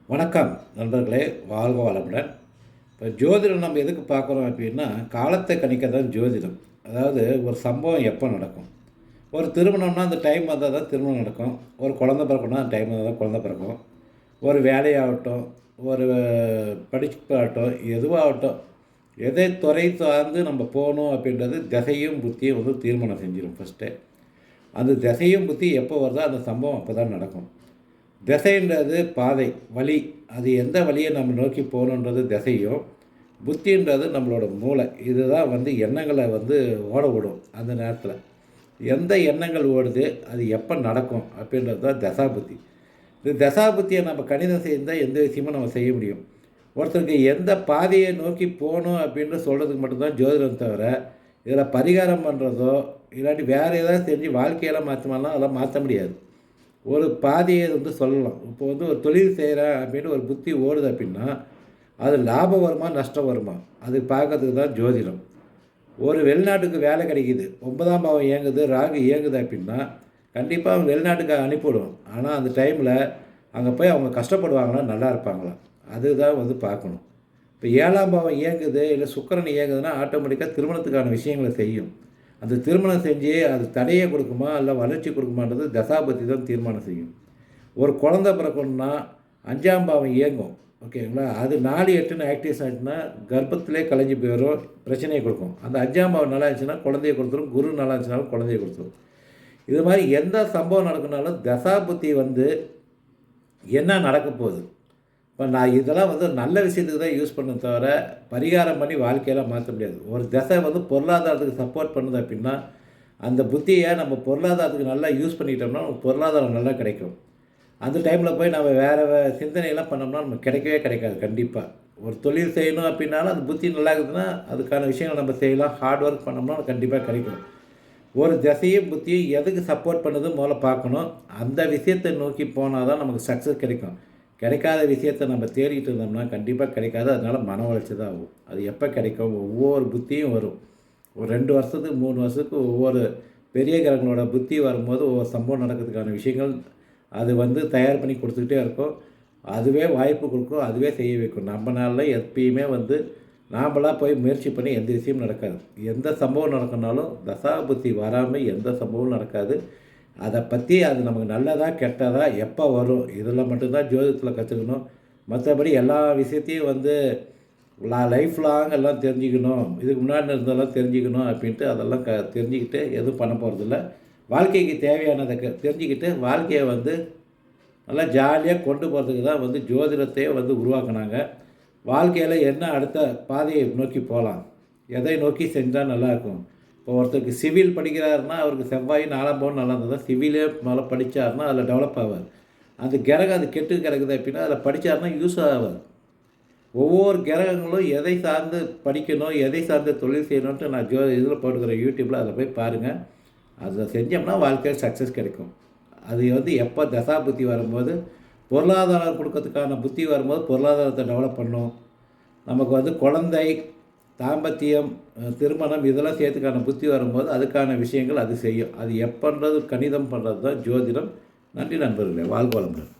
வணக்கம் நண்பர்களே, வாழ்க வளமுடன். இப்போ ஜோதிடம் நம்ம எதுக்கு பார்க்குறோம் அப்படின்னா, காலத்தை கணிக்க தான் ஜோதிடம். அதாவது ஒரு சம்பவம் எப்போ நடக்கும், ஒரு திருமணம்னா அந்த டைம் வந்தால் தான் திருமணம் நடக்கும், ஒரு குழந்த பிறக்கணும்னா அந்த டைம் வந்தால் தான் குழந்த பிறக்கும், ஒரு வேலையாகட்டும், ஒரு படிப்பாகட்டும், எதுவாகட்டும், எதை துறை சார்ந்து நம்ம போகணும் அப்படின்றது திசையும் புத்தியும் வந்து தீர்மானம் செஞ்சிடும் ஃபஸ்ட்டு. அந்த திசையும் புத்தி எப்போ வருதோ அந்த சம்பவம் அப்போ தான் நடக்கும். திசைன்றது பாதை, வழி. அது எந்த வழியை நம்ம நோக்கி போகணுன்றது திசையும், புத்தின்றது நம்மளோட மூளை. இதுதான் வந்து எண்ணங்களை வந்து ஓட விடும். அந்த நேரத்தில் எந்த எண்ணங்கள் ஓடுது, அது எப்போ நடக்கும் அப்படின்றது தான் தசாபுத்தி. இந்த தசாபுத்தியை நம்ம கணிதம் செய்தால் எந்த விஷயமும் நம்ம செய்ய முடியும். ஒருத்தருக்கு எந்த பாதையை நோக்கி போகணும் அப்படின்னு சொல்கிறதுக்கு மட்டும்தான் ஜோதிடம் தவிர, இதில் பரிகாரம் பண்ணுறதோ இல்லாட்டி வேறு ஏதாவது செஞ்சு வாழ்க்கையெல்லாம் மாற்றமாலாம் அதெல்லாம் மாற்ற முடியாது. ஒரு பாதையை வந்து சொல்லலாம். இப்போ வந்து ஒரு தொழில் செய்கிறேன் அப்படின்னு ஒரு புத்தி ஓடுது அப்படின்னா, அது லாபம் வருமா நஷ்டம் வருமா அது பார்க்கறதுக்கு தான் ஜோதிடம். ஒரு வெளிநாட்டுக்கு வேலை கிடைக்கிது, 9ஆம் பாவம் இயங்குது, ராகு இயங்குது அப்படின்னா கண்டிப்பாக அவங்க வெளிநாட்டுக்கு அனுப்பிவிடுவோம். ஆனால் அந்த டைமில் அங்கே போய் அவங்க கஷ்டப்படுவாங்களா நல்லா இருப்பாங்களா, அதுதான் வந்து பார்க்கணும். இப்போ 7ஆம் பாவம் இயங்குது இல்லை சுக்கிரன் இயங்குதுன்னா ஆட்டோமேட்டிக்காக திருமணத்துக்கான விஷயங்களை செய்யும். அந்த திருமணம் செஞ்சு அது தடையை கொடுக்குமா இல்லை வளர்ச்சி கொடுக்குமான்றது தசாபதி தான் தீர்மானம் செய்யும். ஒரு குழந்த பிறக்கணும்னா 5ஆம் பாவம் இயங்கும், ஓகேங்களா. அது 4, 8ன்னு ஆக்டிவேஷன் ஆகிட்டுனா கர்ப்பத்திலே கலைஞ்சி போயிடும், பிரச்சனையை கொடுக்கும். அந்த 5ஆம் பாவம் நல்லா இருந்துச்சுன்னா குழந்தைய கொடுத்துரும், குரு நல்லா இருந்துச்சுனாலும் குழந்தைய கொடுத்துரும். இது மாதிரி எந்த சம்பவம் நடக்குனாலும் தசாபுத்தி வந்து என்ன நடக்க போகுது. இப்போ நான் இதெல்லாம் வந்து நல்ல விஷயத்துக்கு தான் யூஸ் பண்ண தவிர பரிகாரம் பண்ணி வாழ்க்கையெல்லாம் மாற்ற முடியாது. ஒரு திசை வந்து பொருளாதாரத்துக்கு சப்போர்ட் பண்ணுது அப்படின்னா அந்த புத்தியை நம்ம பொருளாதாரத்துக்கு நல்லா யூஸ் பண்ணிக்கிட்டோம்னா நமக்கு பொருளாதாரம் நல்லா கிடைக்கும். அந்த டைமில் போய் நம்ம வேறு சிந்தனையெல்லாம் பண்ணோம்னா நமக்கு கிடைக்கவே கிடைக்காது. கண்டிப்பாக ஒரு தொழில் செய்யணும் அப்படின்னாலும் அந்த புத்தி நல்லா இருக்குதுன்னா அதுக்கான விஷயங்கள் நம்ம செய்யலாம். ஹார்ட் ஒர்க் பண்ணோம்னா கண்டிப்பாக கிடைக்கும். ஒரு திசையும் புத்தியும் எதுக்கு சப்போர்ட் பண்ணுது முதல்ல பார்க்கணும். அந்த விஷயத்தை நோக்கி போனால் தான் நமக்கு சக்ஸஸ் கிடைக்கும். கிடைக்காத விஷயத்தை நம்ம தேடிக்கிட்டு இருந்தோம்னா கண்டிப்பாக கிடைக்காது. அதனால் மன வளர்ச்சி தான் ஆகும். அது எப்போ கிடைக்கும், ஒவ்வொரு புத்தியும் வரும். ஒரு 2 வருஷத்துக்கு 3 வருஷத்துக்கு ஒவ்வொரு பெரிய கிரகங்களோட புத்தி வரும்போது ஒவ்வொரு சம்பவம் நடக்கிறதுக்கான விஷயங்கள் அது வந்து தயார் பண்ணி கொடுத்துக்கிட்டே இருக்கும். அதுவே வாய்ப்பு கொடுக்கும், அதுவே செய்ய வைக்கும். நம்மளால எப்பயுமே வந்து நாம்பளாக போய் முயற்சி பண்ணி எந்த விஷயமும் நடக்காது. எந்த சம்பவம் நடக்குனாலும் தசாபுத்தி வராமல் எந்த சம்பவமும் நடக்காது. அதை பற்றி அது நமக்கு நல்லதா கெட்டதா எப்போ வரும் இதில் மட்டும்தான் ஜோதிடத்தில் கற்றுக்கணும். மற்றபடி எல்லா விஷயத்தையும் வந்து லைஃப் லாங் எல்லாம் தெரிஞ்சுக்கணும், இதுக்கு முன்னாடி இருந்தெல்லாம் தெரிஞ்சுக்கணும் அப்படின்ட்டு அதெல்லாம் தெரிஞ்சுக்கிட்டு எதுவும் பண்ண போகிறதில்ல. வாழ்க்கைக்கு தேவையானதை தெரிஞ்சுக்கிட்டு வாழ்க்கையை வந்து நல்லா ஜாலியாக கொண்டு போகிறதுக்கு தான் வந்து ஜோதிடத்தையே வந்து உருவாக்குனாங்க. வாழ்க்கையில் என்ன அடுத்த பாதையை நோக்கி போகலாம், எதை நோக்கி செஞ்சால் நல்லாயிருக்கும். இப்போ ஒருத்தருக்கு சிவில் படிக்கிறாருன்னா அவருக்கு செவ்வாய் 4ஆம் பாவம் நல்லா இருந்தது தான் சிவிலே மேலே படித்தாருன்னா அதில் டெவலப் ஆவார். அந்த கிரகம் அது கெட்டு கிடக்குது அப்படின்னா அதில் படித்தாருன்னா யூஸ் ஆகாது. ஒவ்வொரு கிரகங்களும் எதை சார்ந்து படிக்கணும், எதை சார்ந்து தொழில் செய்யணுன்ட்டு நான் இதில் போட்டுக்கிறேன் யூடியூப்பில், அதில் போய் பாருங்கள். அதை செஞ்சோம்னா வாழ்க்கையில் சக்ஸஸ் கிடைக்கும். அது வந்து எப்போ தசா புத்தி வரும்போது பொருளாதாரம் கொடுக்கறதுக்கான புத்தி வரும்போது பொருளாதாரத்தை டெவலப் பண்ணும். நமக்கு வந்து குழந்தை, தாம்பத்தியம், திருமணம் இதெல்லாம் சேர்த்துக்கான புத்தி வரும்போது அதுக்கான விஷயங்கள் அது செய்யும். அது எப்போன்றது கணிதம் பண்ணுறது தான் ஜோதிடம். நன்றி நண்பர்களே, வாழ்க வளமுடன்.